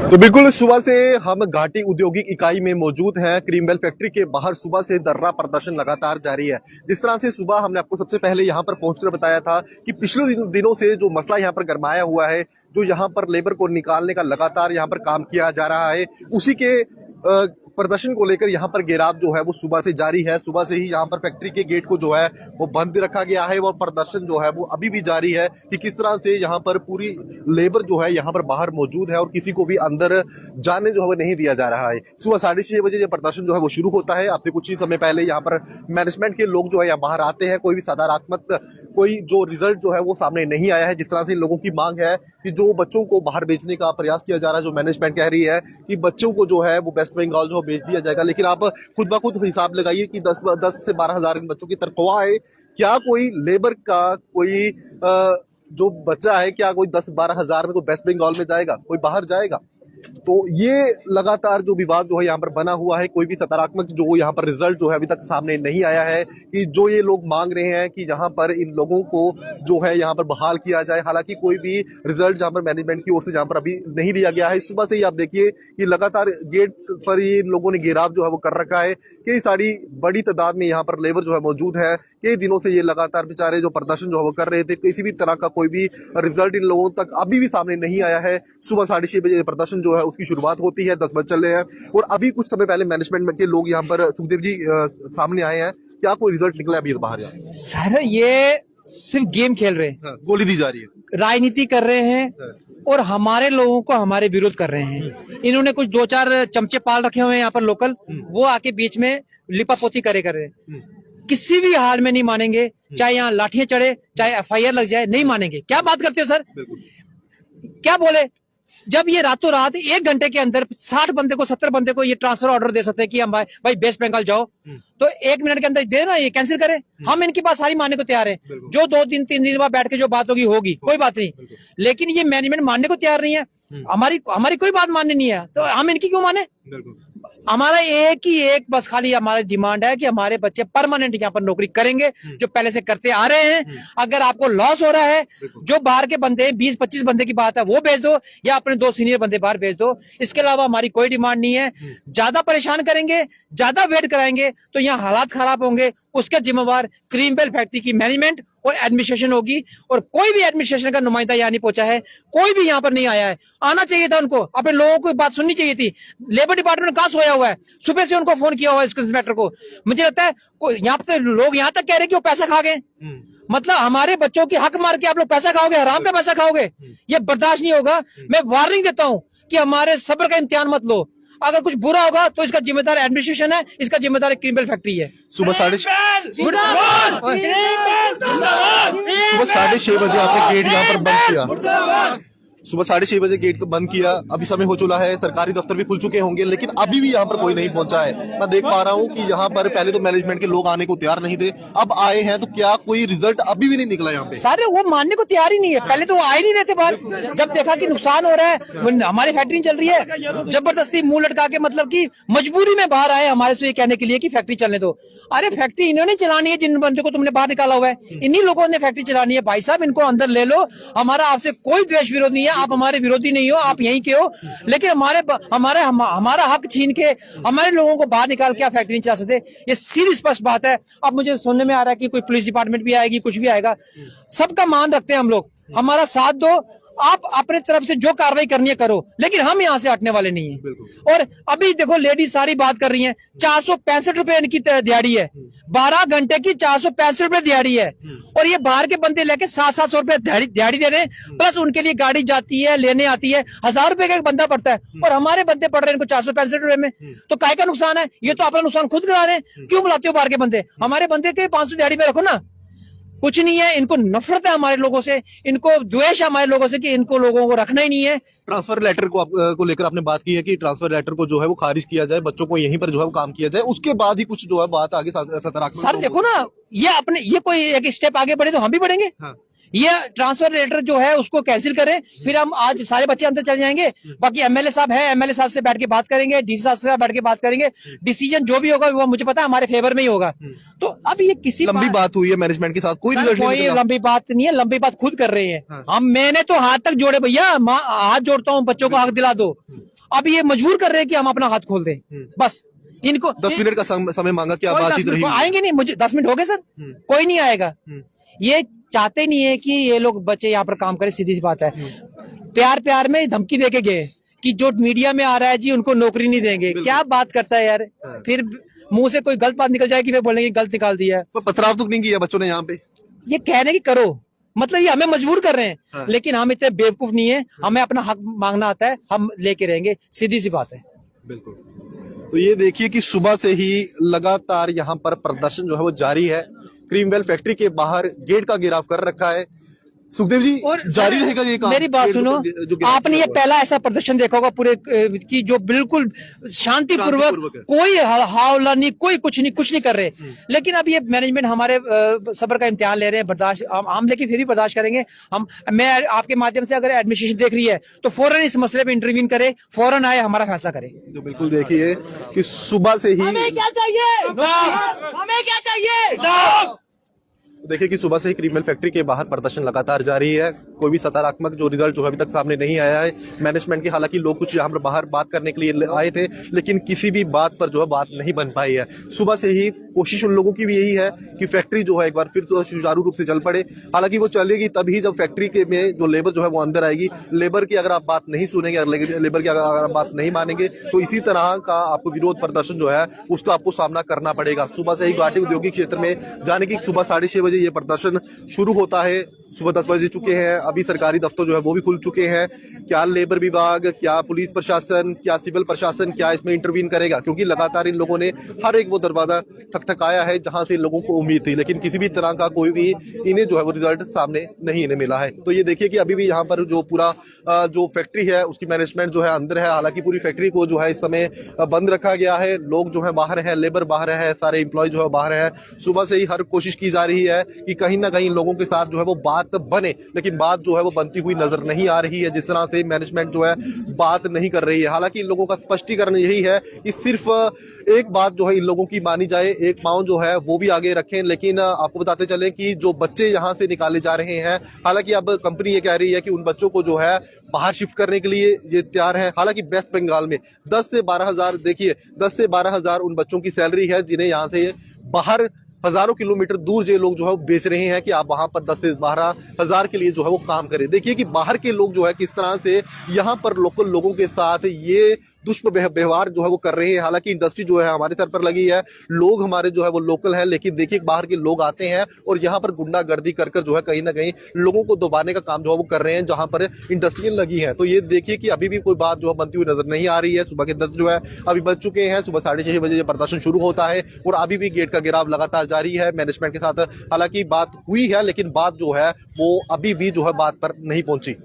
तो बिल्कुल सुबह से हम घाटी औद्योगिक इकाई में मौजूद हैं। क्रीमबेल फैक्ट्री के बाहर सुबह से धरना प्रदर्शन लगातार जारी है। जिस तरह से सुबह हमने आपको सबसे पहले यहाँ पर पहुंचकर बताया था कि पिछले दिनों से जो मसला यहाँ पर गरमाया हुआ है, जो यहाँ पर लेबर को निकालने का लगातार यहाँ पर काम किया जा रहा है, उसी के प्रदर्शन को लेकर यहाँ पर घेराव जो है वो सुबह से जारी है। सुबह से ही यहाँ पर फैक्ट्री के गेट को जो है वो बंद रखा गया है और प्रदर्शन जो है वो अभी भी जारी है कि किस तरह से यहाँ पर पूरी लेबर जो है यहाँ पर बाहर मौजूद है और किसी को भी अंदर जाने जो है वो नहीं दिया जा रहा है। सुबह 6:30 बजे ये प्रदर्शन जो है वो शुरू होता है। आपसे कुछ ही समय पहले यहाँ पर मैनेजमेंट के लोग जो है यहाँ बाहर आते हैं। कोई भी सकारात्मक कोई जो रिजल्ट जो है वो सामने नहीं आया है। जिस तरह से लोगों की मांग है कि जो बच्चों को बाहर बेचने का प्रयास किया जा रहा है, जो मैनेजमेंट कह रही है कि बच्चों को जो है वो वेस्ट बंगाल जो बेच दिया जाएगा, लेकिन आप खुद ब खुद हिसाब लगाइए कि 10 से 12 हजार इन बच्चों की तनख्वाह है। क्या कोई लेबर का कोई जो बच्चा है, क्या कोई 10-12 हजार में कोई वेस्ट बंगाल में जाएगा, कोई बाहर जाएगा? तो ये लगातार जो विवाद जो है यहाँ पर बना हुआ है। कोई भी सकारात्मक जो यहाँ पर रिजल्ट जो है अभी तक सामने नहीं आया है कि जो ये लोग मांग रहे हैं कि यहाँ पर इन लोगों को जो है यहाँ पर बहाल किया जाए। हालांकि कोई भी रिजल्ट जहाँ पर मैनेजमेंट की ओर से जहाँ पर अभी नहीं लिया गया है। सुबह से ही आप देखिए कि लगातार गेट पर ही इन लोगों ने घेराव जो है वो कर रखा है। कई सारी बड़ी तादाद में यहाँ पर लेबर जो है मौजूद है। कई दिनों से ये लगातार बेचारे जो प्रदर्शन जो है वो कर रहे थे। किसी भी तरह का कोई भी रिजल्ट इन लोगों तक अभी भी सामने नहीं आया है। सुबह 6:30 बजे प्रदर्शन जो है उसकी शुरुआत होती है, 10 बज चल रहे हैं और अभी कुछ समय पहले मैनेजमेंट के लोग यहाँ पर सुखदेव जी सामने आए हैं। क्या कोई रिजल्ट निकला अभी बाहर? सर ये सिर्फ गेम खेल रहे हैं, गोली दी जा रही है, राजनीति कर रहे हैं और हमारे लोगों को हमारे विरोध कर रहे हैं। इन्होंने कुछ 2-4 चमचे पाल रखे हुए हैं यहाँ पर लोकल, वो आके बीच में लिपापोती करे कर रहे हैं। किसी भी हाल में नहीं मानेंगे, चाहे यहाँ लाठियां चढ़े, चाहे FIR लग जाए, नहीं मानेंगे। क्या बात करते हो सर? क्या बोले? जब ये रातों रात 1 घंटे के अंदर 60 बंदे को 70 बंदे को ये ट्रांसफर ऑर्डर दे सकते हैं कि हम भाई वेस्ट बंगाल जाओ, तो 1 मिनट के अंदर दे ना, ये कैंसिल करें। हम इनकी बात सारी मानने को तैयार हैं। जो 2-3 दिन बाद बैठ के जो बात होगी कोई बात नहीं, लेकिन ये मैनेजमेंट मानने को तैयार नहीं है। हमारी कोई बात माननी नहीं है, तो हम इनकी क्यों माने? हमारा एक बस खाली हमारी डिमांड है कि हमारे बच्चे परमानेंट यहाँ पर नौकरी करेंगे, जो पहले से करते आ रहे हैं। अगर आपको लॉस हो रहा है, जो बाहर के बंदे 20-25 बंदे की बात है वो भेज दो, या अपने 2 सीनियर बंदे बाहर भेज दो। इसके अलावा हमारी कोई डिमांड नहीं है। ज्यादा परेशान करेंगे, ज्यादा वेट कराएंगे तो यहाँ हालात खराब होंगे। उसके जिम्मेवार क्रीमबेल फैक्ट्री की मैनेजमेंट और एडमिनिस्ट्रेशन होगी, और कोई भी एडमिनिस्ट्रेशन का नुमाइंदा यहाँ नहीं पहुंचा है, कोई भी यहाँ पर नहीं आया है। आना चाहिए था उनको, अपने लोगों को बात सुननी चाहिए थी। लेबर डिपार्टमेंट कहाँ सोया हुआ है? सुबह से उनको फोन किया हुआ है इसको इंस्पेक्टर को। मुझे लगता है यहाँ पे लोग यहाँ तक कह रहे हैं कि वो पैसा खा गए। मतलब हमारे बच्चों की हक मार के आप लोग पैसा खाओगे, हराम का पैसा खाओगे, ये बर्दाश्त नहीं होगा। मैं वार्निंग देता हूँ कि हमारे सब्र का इम्तिहान मत लो। अगर कुछ बुरा होगा तो इसका जिम्मेदार एडमिनिस्ट्रेशन है, इसका जिम्मेदार क्रीमबेल फैक्ट्री है। सुबह 6:30 बजे आपने गेट यहाँ पर बंद किया। सुबह 6:30 बजे गेट को बंद किया। अभी समय हो चुका है, सरकारी दफ्तर भी खुल चुके होंगे, लेकिन अभी भी यहाँ पर कोई नहीं पहुंचा है। मैं देख पा रहा हूँ कि यहाँ पर पहले तो मैनेजमेंट के लोग आने को तैयार नहीं थे, अब आए हैं, तो क्या कोई रिजल्ट अभी भी नहीं निकला यहाँ पे? सारे वो मानने को तैयार ही नहीं है। पहले तो वो आए नहीं रहते बाहर, जब देखा कि नुकसान हो रहा है, हमारी फैक्ट्री चल रही है, जबरदस्ती मुंह लटका के, मतलब की मजबूरी में बाहर आए हमारे से ये कहने के लिए कि फैक्ट्री चलने दो। अरे फैक्ट्री इन्होंने चलानी है, जिन बंदे को तुमने बाहर निकाला हुआ है, इन्हीं लोगों ने फैक्ट्री चलानी है। भाई साहब, इनको अंदर ले लो। हमारा आपसे कोई द्वेष विरोध नहीं है, आप हमारे विरोधी नहीं हो, आप यहीं के हो, लेकिन हमारा हक छीन के हमारे लोगों को बाहर निकाल के आप फैक्ट्री नहीं चला सकते। ये सीधी स्पष्ट बात है। अब मुझे सुनने में आ रहा है कि कोई पुलिस डिपार्टमेंट भी आएगी, कुछ भी आएगा। सबका मान रखते हैं हम लोग, हमारा साथ दो। आप अपने तरफ से जो कार्रवाई करनी है करो, लेकिन हम यहाँ से हटने वाले नहीं हैं। और अभी देखो लेडीज सारी बात कर रही हैं, 465 रुपए इनकी दिहाड़ी है, 12 घंटे की 465 रुपए दिहाड़ी है। और ये बाहर के बंदे लेके 700-700 रुपए दिहाड़ी दे रहे हैं, प्लस उनके लिए गाड़ी जाती है, लेने आती है, 1000 रुपए का एक बंदा पड़ता है, और हमारे बंदे पड़ रहे हैं इनको 465 रुपए में। तो काय का नुकसान है? ये तो अपना नुकसान खुद करा रहे हैं। क्यों बुलाते हो बाहर के बंदे? हमारे बंदे के 500 दिहाड़ी में रखो ना। कुछ नहीं है, इनको नफरत है हमारे लोगों से, इनको द्वेष है हमारे लोगों से कि इनको लोगों को रखना ही नहीं है। ट्रांसफर लेटर को लेकर आपने बात की है कि ट्रांसफर लेटर को जो है वो खारिज किया जाए, बच्चों को यहीं पर जो है वो काम किया जाए, उसके बाद ही कुछ जो है बात आगे सर देखो ना, ये कोई एक स्टेप आगे बढ़े तो हम भी बढ़ेंगे। हाँ। ये ट्रांसफर लेटर जो है उसको कैंसिल करें, फिर हम आज सारे बच्चे अंदर चले जाएंगे। बाकी एमएलए साहब है, एमएलए साहब से बैठ के बात करेंगे, डीसी साहब से बैठ के बात करेंगे। डिसीजन जो भी होगा वो मुझे पता है हमारे फेवर में ही होगा। तो अब ये किसी लंबी बात हुई है मैनेजमेंट के साथ, कोई लंबी बात नहीं है, लंबी बात खुद कर रहे हैं। मैंने तो हाथ तक जोड़े भैया, हाथ जोड़ता हूँ, बच्चों को हक दिला दो। अब ये मजबूर कर रहे हैं कि हम अपना हाथ खोल दें। बस इनको 10 मिनट का समय मांगा, क्या कोई बातचीत 10 मिनट रही? आएंगे नहीं, मुझे 10 मिनट हो गए सर, कोई नहीं आएगा। ये चाहते नहीं है कि ये लोग बच्चे यहाँ पर काम करें, सीधी सी बात है। प्यार प्यार में धमकी देके गए कि जो मीडिया में आ रहा है जी उनको नौकरी नहीं देंगे। क्या बात करता है यार, फिर मुंह से कोई गलत बात निकल जाएगी, फिर बोलेंगे गलत निकाल दिया। तो पथराव तो नहीं किया बच्चों ने यहाँ पे? ये कहने की करो, मतलब ये हमें मजबूर कर रहे हैं, लेकिन हम इतने बेवकूफ नहीं है, हमें अपना हक मांगना आता है, हम लेके रहेंगे, सीधी सी बात है। बिल्कुल। तो ये देखिए कि सुबह से ही लगातार यहाँ पर प्रदर्शन जो है वो जारी है। क्रीमवेल फैक्ट्री के बाहर गेट का घेराव कर रखा है। सुखदेव जी, और जारी रहेगा ये काम? मेरी बात सुनो, आपने ये पहला ऐसा प्रदर्शन देखा होगा पूरे की जो बिल्कुल शांतिपूर्वक, कोई हावला नहीं, कोई कुछ नहीं कर रहे। लेकिन अब ये मैनेजमेंट हमारे सब्र का इम्तिहान ले रहे हैं, बर्दाश्त हम लेकिन फिर भी बर्दाश्त करेंगे। मैं आपके माध्यम से, अगर एडमिनिस्ट्रेशन देख रही है तो फौरन इस मसले पे इंटरवीन करे, फौरन आए, हमारा फैसला करे। तो बिल्कुल देखिए कि सुबह से ही हमें क्या चाहिए? हमें क्या चाहिए? देखिए कि सुबह से ही क्रीमवेल फैक्ट्री के बाहर प्रदर्शन लगातार जारी है। कोई भी सकारात्मक जो रिजल्ट जो है अभी तक सामने नहीं आया है मैनेजमेंट की। हालांकि लोग कुछ यहाँ पर बाहर बात करने के लिए आए थे, लेकिन किसी भी बात पर जो है बात नहीं बन पाई है। सुबह से ही कोशिश उन लोगों की भी यही है कि फैक्ट्री जो है एक बार फिर तो सुचारू रूप से चल पड़े। हालांकि वो चलेगी तभी जब फैक्ट्री के में जो लेबर जो है वो अंदर आएगी। लेबर की अगर आप बात नहीं सुनेंगे, लेबर की अगर आप बात नहीं मानेंगे, तो इसी तरह का आपको विरोध प्रदर्शन जो है उसका आपको सामना करना पड़ेगा। सुबह से ही गुवाहाटी औद्योगिक क्षेत्र में जाने की सुबह 6:30 बजे ये प्रदर्शन शुरू होता है। सुबह 10 बजे चुके हैं, अभी सरकारी दफ्तर जो है वो भी खुल चुके हैं। क्या लेबर विभाग, क्या पुलिस प्रशासन, क्या सिविल प्रशासन क्या इसमें इंटरवीन करेगा? क्योंकि लगातार इन लोगों ने हर एक वो दरवाजा ठकठकाया है जहां से इन लोगों को उम्मीद थी, लेकिन किसी भी तरह का कोई भी इन्हें जो है वो रिजल्ट सामने नहीं इन्हें मिला है। तो ये देखिए कि अभी भी यहाँ पर जो पूरा जो फैक्ट्री है उसकी मैनेजमेंट जो है अंदर है। हालांकि पूरी फैक्ट्री को जो है इस समय बंद रखा गया है। लोग जो है बाहर है, लेबर बाहर है, सारे एम्प्लॉय जो है बाहर है। सुबह से ही हर कोशिश की जा रही है कि कहीं ना कहीं लोगों के साथ जो है वो बात बने, लेकिन बात जो है वो बनती हुई नजर नहीं आ रही है। जिस तरह से मैनेजमेंट जो है बात नहीं कर रही है। हालांकि इन लोगों का स्पष्टीकरण यही है कि सिर्फ एक बात जो है इन लोगों की मानी जाए, एक पांव जो है वो भी आगे रखें। लेकिन आपको बताते चले कि जो बच्चे यहाँ से निकाले जा रहे हैं, हालांकि अब कंपनी ये कह रही है कि उन बच्चों को जो है बाहर शिफ्ट करने के लिए ये तैयार है। हालांकि वेस्ट बंगाल में 10 से 12 हजार, देखिए 10 से 12 हजार उन बच्चों की सैलरी है जिन्हें यहाँ से बाहर हजारों किलोमीटर दूर जो लोग जो है वो बेच रहे हैं कि आप वहां पर 10 से 12 हजार के लिए जो है वो काम करें। देखिए कि बाहर के लोग जो है किस तरह से यहाँ पर लोकल लोगों के साथ ये दुष्व्यवहार जो है वो कर रहे हैं। हालांकि इंडस्ट्री जो है हमारे सर पर लगी है, लोग हमारे जो है वो लोकल हैं, लेकिन देखिए बाहर के लोग आते हैं और यहाँ पर गुंडागर्दी कर जो है कहीं ना कहीं लोगों को दबाने का काम जो है वो कर रहे हैं जहां पर इंडस्ट्रियल लगी है। तो ये देखिए कि अभी भी कोई बात जो है बनती हुई नजर नहीं आ रही है। सुबह के 10 जो है अभी बज चुके हैं, सुबह 6:30 बजे ये प्रदर्शन शुरू होता है और अभी भी गेट का घेराव लगातार जारी है मैनेजमेंट के साथ। हालांकि बात हुई है, लेकिन बात जो है वो अभी भी जो है बात पर नहीं पहुंची।